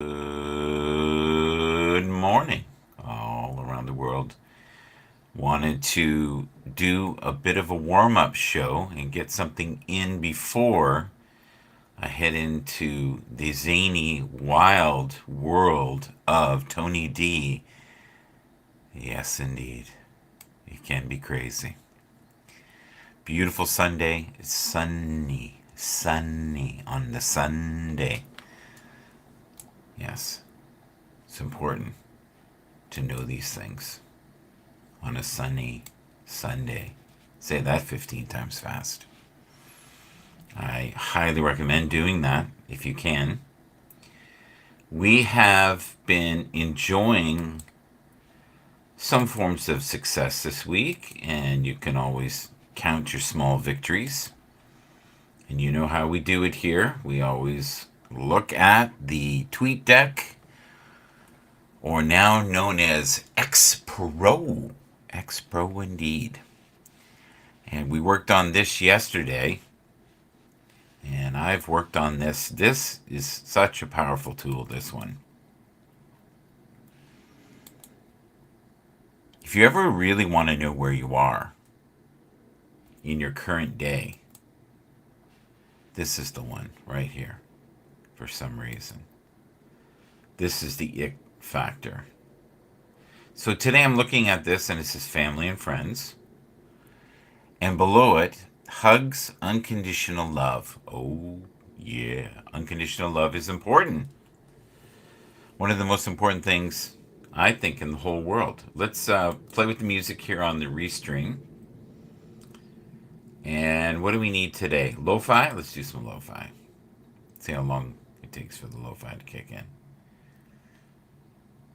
Good morning, all around the world. Wanted to do a bit of a warm up show and get something in before I head into the zany, wild world of Tony D. Yes, indeed. It can be crazy. Beautiful Sunday. It's sunny on the Sunday. Yes, it's important to know these things on a sunny Sunday. Say that 15 times fast. I highly recommend doing that if you can. We have been enjoying some forms of success this week, and you can always count your small victories. And you know how we do it here. We always look at the tweet deck, or now known as X Pro. X Pro indeed. And we worked on this yesterday. And I've worked on this. This is such a powerful tool, this one. If you ever really want to know where you are in your current day, this is the one right here for some reason. This is the ick factor. So today I'm looking at this and it says family and friends. And below it, hugs, unconditional love. Oh, yeah. Unconditional love is important. One of the most important things, I think, in the whole world. Let's play with the music here on the Restream. And what do we need today? Lo-fi? Let's do some lo-fi. See how long it takes for the lo-fi to kick in.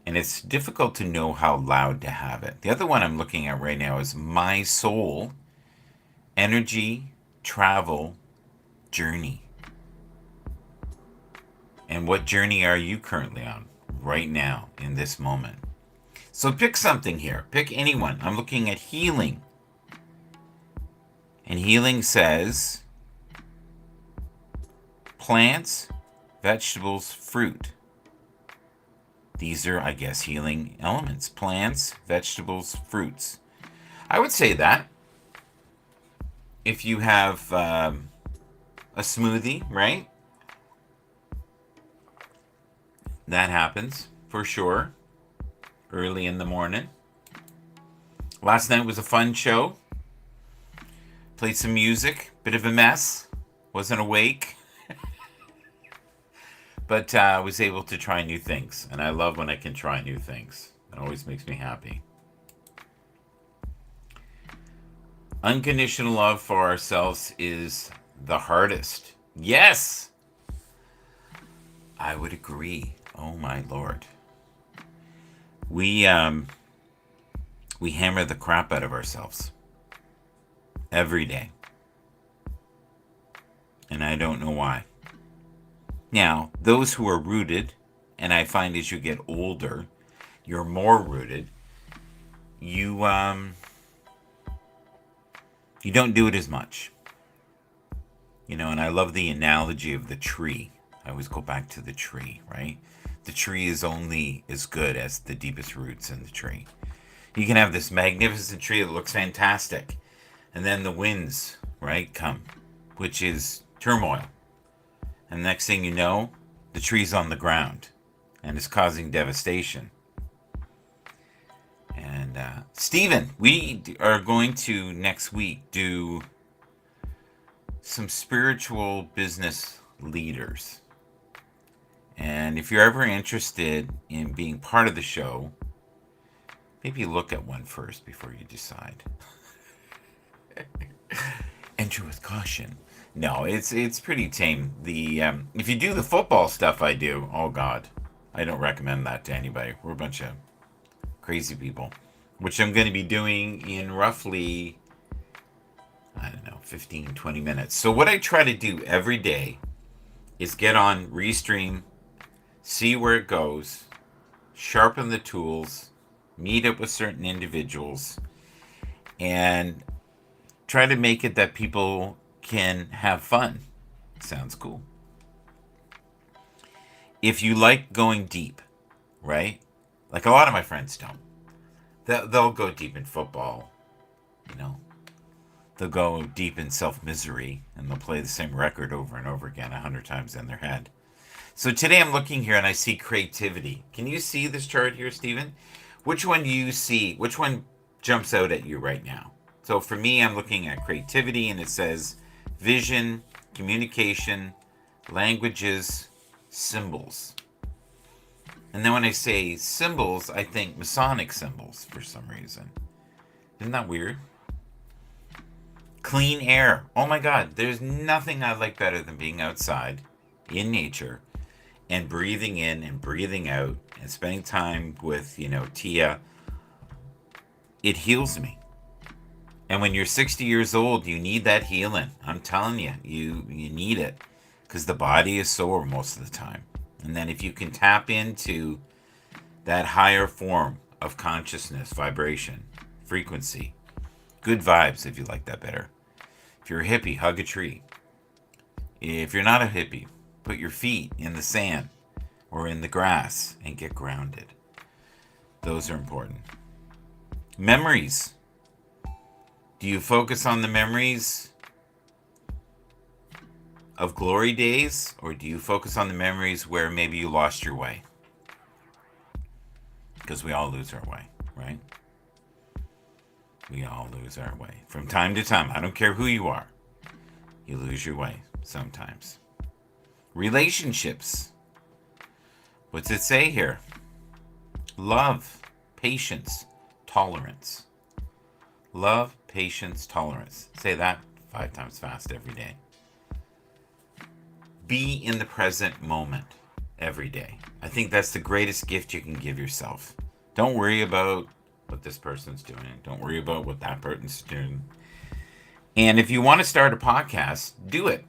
And it's difficult to know how loud to have it. The other one I'm looking at right now is My Soul, Energy, Travel, Journey. And what journey are you currently on right now in this moment? So pick something here. Pick anyone. I'm looking at healing. And healing says plants, vegetables, fruit. These are, I guess, healing elements. Plants, vegetables, fruits. I would say that. If you have a smoothie, right? That happens for sure. Early in the morning. Last night was a fun show. Played some music. Bit of a mess. Wasn't awake. But I was able to try new things. And I love when I can try new things. It always makes me happy. Unconditional love for ourselves is the hardest. Yes! I would agree. Oh my lord. We hammer the crap out of ourselves every day. And I don't know why. Now, those who are rooted, and I find as you get older, you're more rooted, you don't do it as much. You know, and I love the analogy of the tree. I always go back to the tree, right? The tree is only as good as the deepest roots in the tree. You can have this magnificent tree that looks fantastic, and then the winds, right, come, which is turmoil. And next thing you know, the tree's on the ground and is causing devastation. And Stephen, we are going to next week do some spiritual business leaders. And if you're ever interested in being part of the show, maybe look at one first before you decide. Enter with caution. No, it's pretty tame. The if you do the football stuff I do, oh god, I don't recommend that to anybody. We're a bunch of crazy people, which I'm going to be doing in roughly, I don't know, 15, 20 minutes. So what I try to do every day is get on Restream, see where it goes, sharpen the tools, meet up with certain individuals, and try to make it that people can have fun. Sounds cool. if you like going deep, right? Like a lot of my friends don't. They'll go deep in football, you know. They'll go deep in self-misery, and they'll play the same record over and over again 100 times in their head. So today I'm looking here and I see creativity. Can you see this chart here, Stephen? Which one do you see? Which one jumps out at you right now? So for me, I'm looking at creativity, and it says vision, communication, languages, symbols. And then when I say symbols, I think Masonic symbols for some reason. Isn't that weird? Clean air. Oh my God, there's nothing I like better than being outside in nature and breathing in and breathing out and spending time with, Tia. It heals me. And when you're 60 years old, you need that healing. I'm telling you, you need it because the body is sore most of the time. And then if you can tap into that higher form of consciousness, vibration, frequency, good vibes, if you like that better. If you're a hippie, hug a tree. If you're not a hippie, put your feet in the sand or in the grass and get grounded. Those are important. Memories. Do you focus on the memories of glory days, or do you focus on the memories where maybe you lost your way? Because we all lose our way, right? We all lose our way. From time to time, I don't care who you are, you lose your way sometimes. Relationships. What's it say here? Love, patience, tolerance. Love, patience, tolerance. Say that 5 times fast every day. Be in the present moment every day. I think that's the greatest gift you can give yourself. Don't worry about what this person's doing. Don't worry about what that person's doing. And if you want to start a podcast, do it.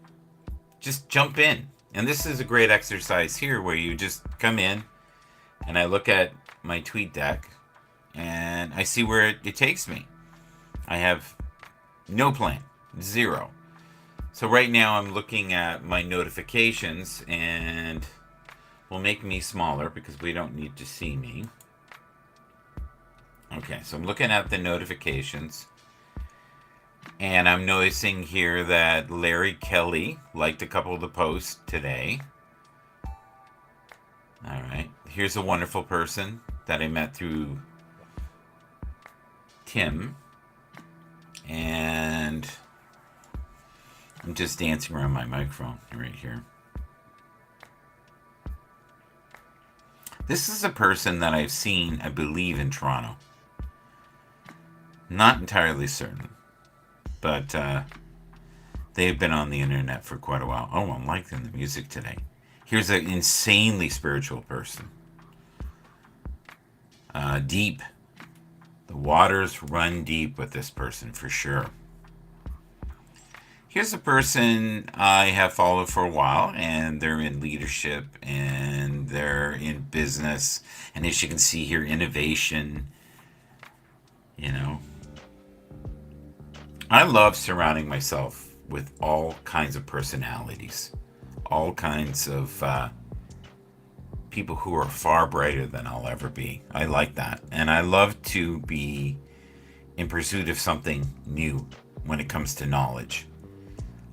Just jump in. And this is a great exercise here where you just come in and I look at my tweet deck and I see where it takes me. I have no plan, zero. So right now I'm looking at my notifications, and we'll make me smaller because we don't need to see me. Okay, so I'm looking at the notifications, and I'm noticing here that Larry Kelly liked a couple of the posts today. All right, here's a wonderful person that I met through Tim. And I'm just dancing around my microphone right here. This is a person that I've seen, I believe, in Toronto. Not entirely certain, but they've been on the internet for quite a while. Oh, I'm liking the music today. Here's an insanely spiritual person. Deep. The waters run deep with this person for sure. Here's a person I have followed for a while, and they're in leadership and they're in business. And as you can see here, innovation. I love surrounding myself with all kinds of personalities, all kinds of people who are far brighter than I'll ever be. I like that. And I love to be in pursuit of something new when it comes to knowledge.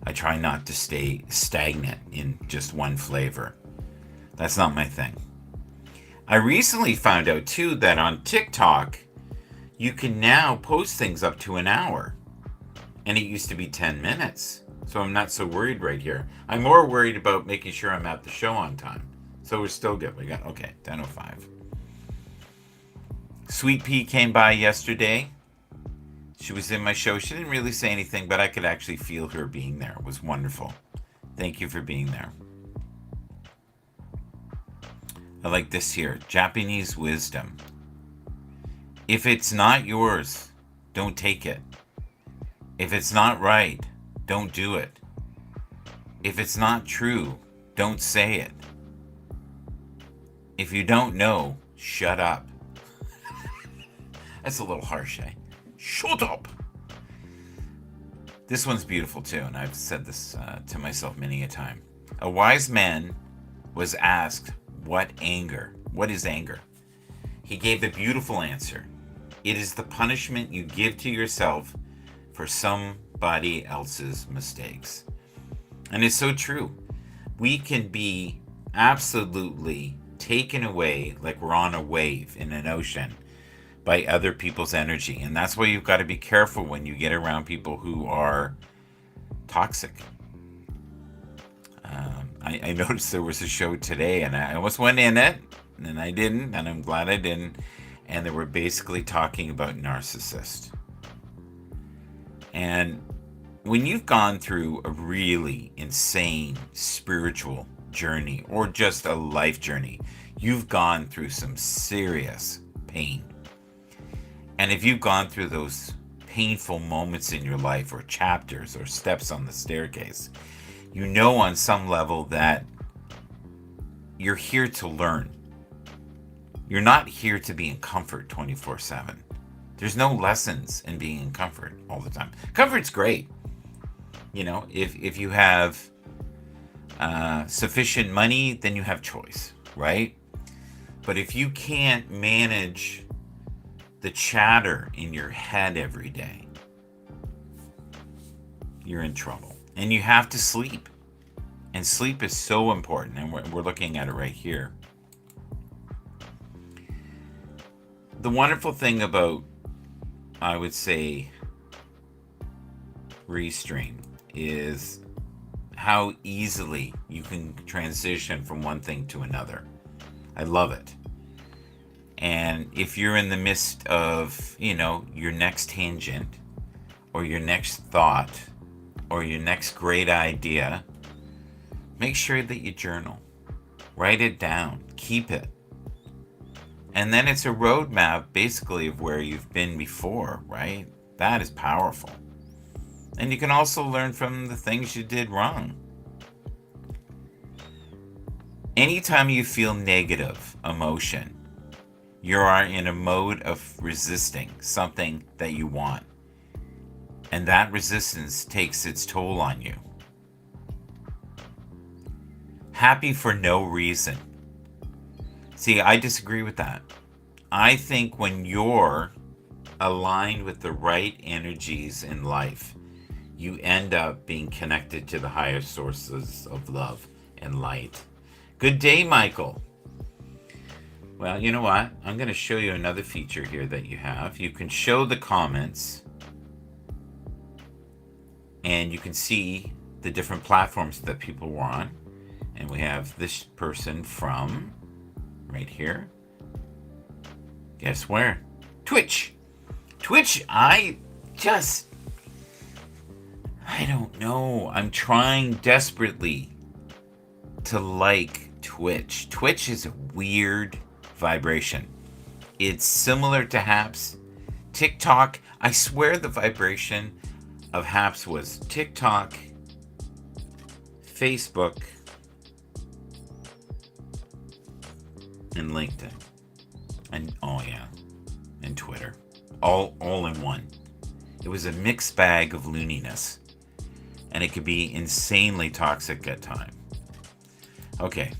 I try not to stay stagnant in just one flavor. That's not my thing. I recently found out too that on TikTok, you can now post things up to an hour. And it used to be 10 minutes. So I'm not so worried right here. I'm more worried about making sure I'm at the show on time. So we're still good. We got, 10:05. Sweet Pea came by yesterday. She was in my show. She didn't really say anything, but I could actually feel her being there. It was wonderful. Thank you for being there. I like this here. Japanese wisdom. If it's not yours, don't take it. If it's not right, don't do it. If it's not true, don't say it. If you don't know, shut up. That's a little harsh, eh? Shut up! This one's beautiful too, and I've said this to myself many a time. A wise man was asked What anger? What is anger? He gave the beautiful answer. It is the punishment you give to yourself for somebody else's mistakes. And it's so true. We can be absolutely taken away like we're on a wave in an ocean by other people's energy. And that's why you've got to be careful when you get around people who are toxic. I noticed there was a show today and I almost went in it and I didn't, and I'm glad I didn't. And they were basically talking about narcissists. And when you've gone through a really insane spiritual journey or just a life journey, you've gone through some serious pain. And if you've gone through those painful moments in your life or chapters or steps on the staircase, you know on some level that you're here to learn. You're not here to be in comfort 24/7. There's no lessons in being in comfort all the time. Comfort's great. You know, if you have sufficient money, then you have choice, right? But if you can't manage the chatter in your head every day, you're in trouble. And you have to sleep. And sleep is so important. And we're looking at it right here. The wonderful thing about, I would say, Restream is how easily you can transition from one thing to another. I love it. And if you're in the midst of, your next tangent or your next thought or your next great idea, make sure that you journal. Write it down. Keep it. And then it's a roadmap basically of where you've been before, right? That is powerful. And you can also learn from the things you did wrong. Anytime you feel negative emotion, you are in a mode of resisting something that you want. And that resistance takes its toll on you. Happy for no reason. See, I disagree with that. I think when you're aligned with the right energies in life, you end up being connected to the higher sources of love and light. Good day, Michael. Well, you know what? I'm going to show you another feature here that you have. You can show the comments and you can see the different platforms that people were on. And we have this person from right here. Guess where? Twitch. Twitch, I don't know. I'm trying desperately to like Twitch. Twitch is a weird vibration. It's similar to Haps. TikTok, I swear the vibration of Haps was TikTok, Facebook, and LinkedIn. And and Twitter. All in one. It was a mixed bag of looniness. And it could be insanely toxic at times. Okay.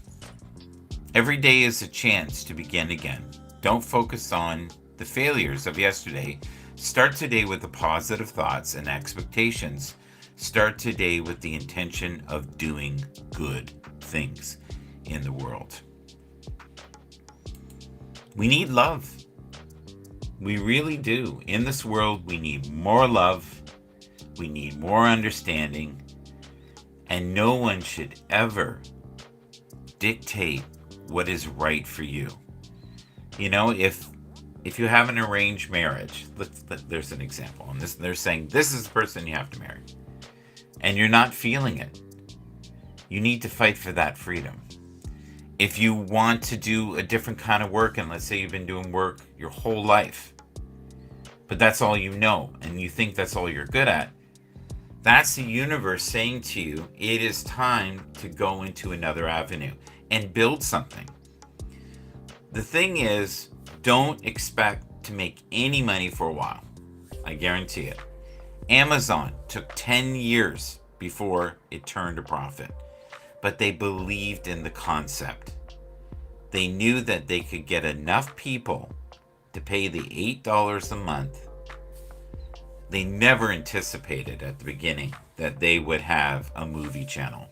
Every day is a chance to begin again. Don't focus on the failures of yesterday. Start today with the positive thoughts and expectations. Start today with the intention of doing good things in the world. We need love. We really do. In this world, we need more love. We need more understanding. And no one should ever dictate what is right for you. If you have an arranged marriage, there's an example. And they're saying this is the person you have to marry. And you're not feeling it. You need to fight for that freedom. If you want to do a different kind of work, and let's say you've been doing work your whole life, but that's all you know, and you think that's all you're good at, that's the universe saying to you, it is time to go into another avenue and build something. The thing is, don't expect to make any money for a while. I guarantee it. Amazon took 10 years before it turned a profit. But they believed in the concept They knew that they could get enough people to pay the $8 a month. They never anticipated at the beginning that they would have a movie channel,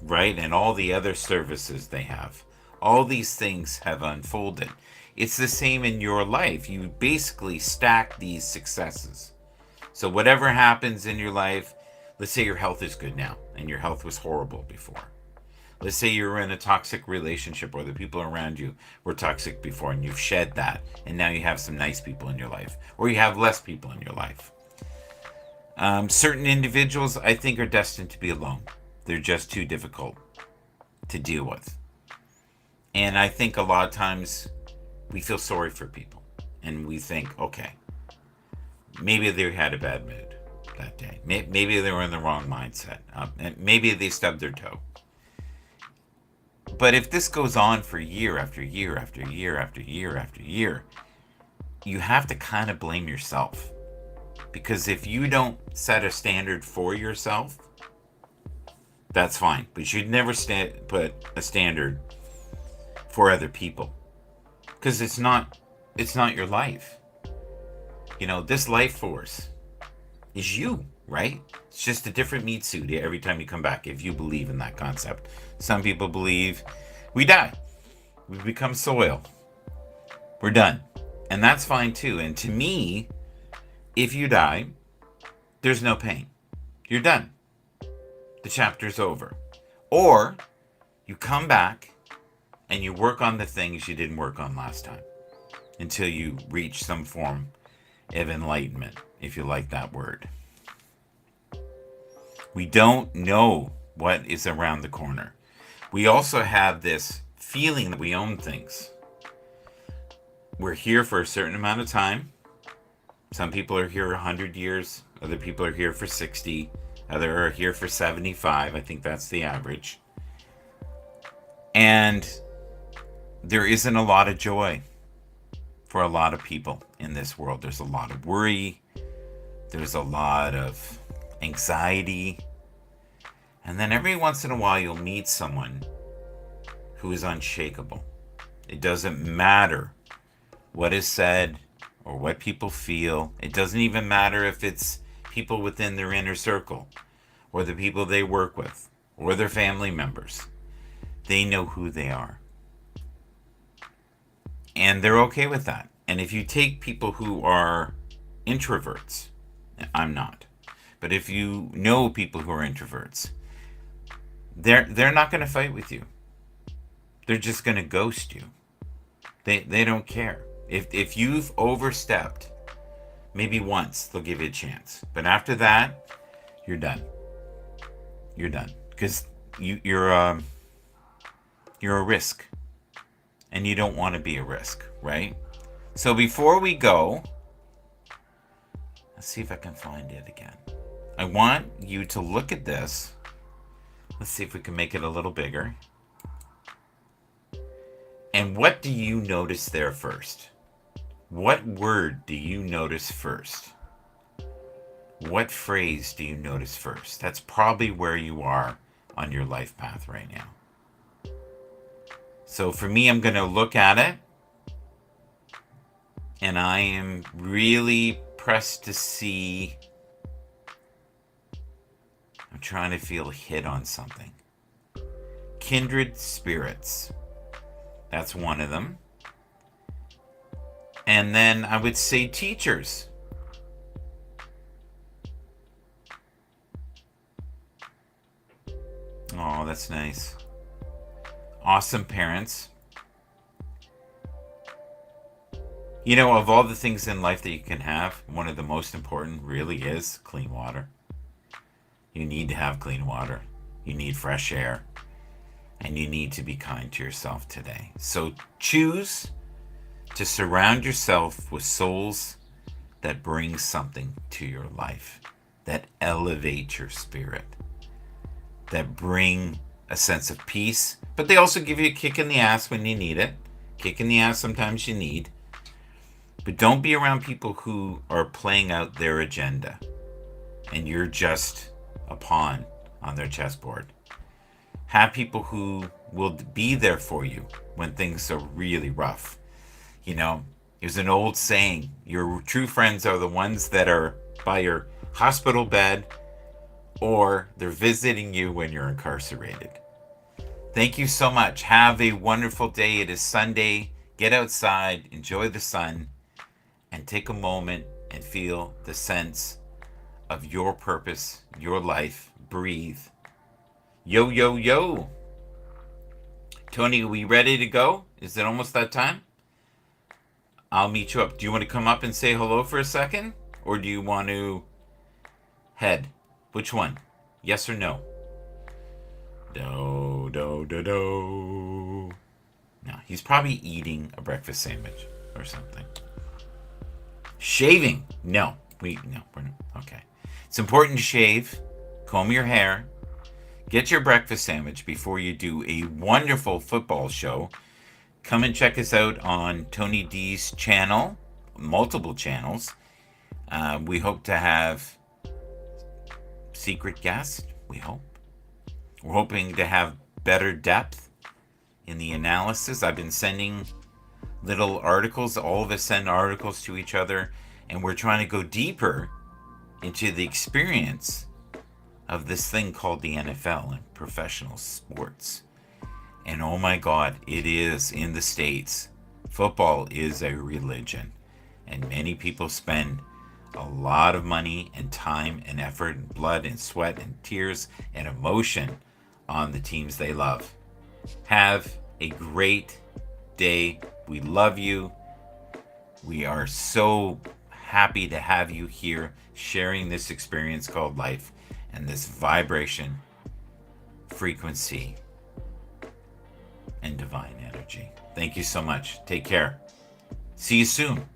right? And all the other services they have. All these things have unfolded. It's the same in your life. You basically stack these successes. So whatever happens in your life, let's say your health is good now and your health was horrible before. Let's say you're in a toxic relationship or the people around you were toxic before and you've shed that and now you have some nice people in your life, or you have less people in your life. Certain individuals, I think, are destined to be alone. They're just too difficult to deal with. And I think a lot of times we feel sorry for people and we think, okay, maybe they had a bad mood that day. Maybe they were in the wrong mindset. Maybe they stubbed their toe. But if this goes on for year after year after year after year after year, you have to kind of blame yourself. Because if you don't set a standard for yourself, that's fine. But you'd never put a standard for other people. Because it's not your life. You know, this life force is you, right? It's just a different meat suit every time you come back, if you believe in that concept. Some people believe we die. We become soil. We're done. And that's fine too. And to me, if you die, there's no pain. You're done. The chapter's over. Or you come back and you work on the things you didn't work on last time until you reach some form of enlightenment, if you like that word. We don't know what is around the corner. We also have this feeling that we own things. We're here for a certain amount of time. Some people are here 100 years. Other people are here for 60. Others are here for 75. I think that's the average. And there isn't a lot of joy for a lot of people in this world. There's a lot of worry. There's a lot of anxiety. And then every once in a while you'll meet someone who is unshakable. It doesn't matter what is said or what people feel. It doesn't even matter if it's people within their inner circle or the people they work with or their family members. They know who they are. And they're okay with that. And if you take people who are introverts, I'm not, but if you know people who are introverts, they're not going to fight with you. They're just going to ghost you. They don't care. If you've overstepped, maybe once they'll give you a chance, but after that, you're done. You're done because you're a risk, and you don't want to be a risk, right? So before we go, let's see if I can find it again. I want you to look at this. Let's see if we can make it a little bigger. And what do you notice there first? What word do you notice first? What phrase do you notice first? That's probably where you are on your life path right now. So for me, I'm going to look at it. And I am really pressed to see. I'm trying to feel a hit on something. Kindred spirits. That's one of them. And then I would say teachers. Oh, that's nice. Awesome parents. You know, of all the things in life that you can have, one of the most important really is clean water. You need to have clean water. You need fresh air. And you need to be kind to yourself today. So choose to surround yourself with souls that bring something to your life, that elevate your spirit, that bring a sense of peace, but they also give you a kick in the ass when you need it. Kick in the ass sometimes you need. But don't be around people who are playing out their agenda and you're just a pawn on their chessboard. Have people who will be there for you when things are really rough. You know, there's an old saying, your true friends are the ones that are by your hospital bed or they're visiting you when you're incarcerated. Thank you so much. Have a wonderful day. It is Sunday. Get outside, enjoy the sun, and take a moment and feel the sense of your purpose, your life. Breathe. Yo, yo, yo. Tony, are we ready to go? Is it almost that time? I'll meet you up. Do you want to come up and say hello for a second? Or do you want to head? Which one? Yes or no? Do, do, do, do. No, he's probably eating a breakfast sandwich or something. Shaving? No. We're not. Okay. It's important to shave, comb your hair, get your breakfast sandwich before you do a wonderful football show. Come and check us out on Tony D's channel, multiple channels. We hope to have secret guests, we hope. We're hoping to have better depth in the analysis. I've been sending little articles. All of us send articles to each other, and we're trying to go deeper into the experience of this thing called the NFL and professional sports. And oh my God, it is in the States. Football is a religion, and many people spend a lot of money and time and effort and blood and sweat and tears and emotion on the teams they love. Have a great day. We love you. We are so happy to have you here sharing this experience called life and this vibration, frequency, and divine energy. Thank you so much. Take care. See you soon.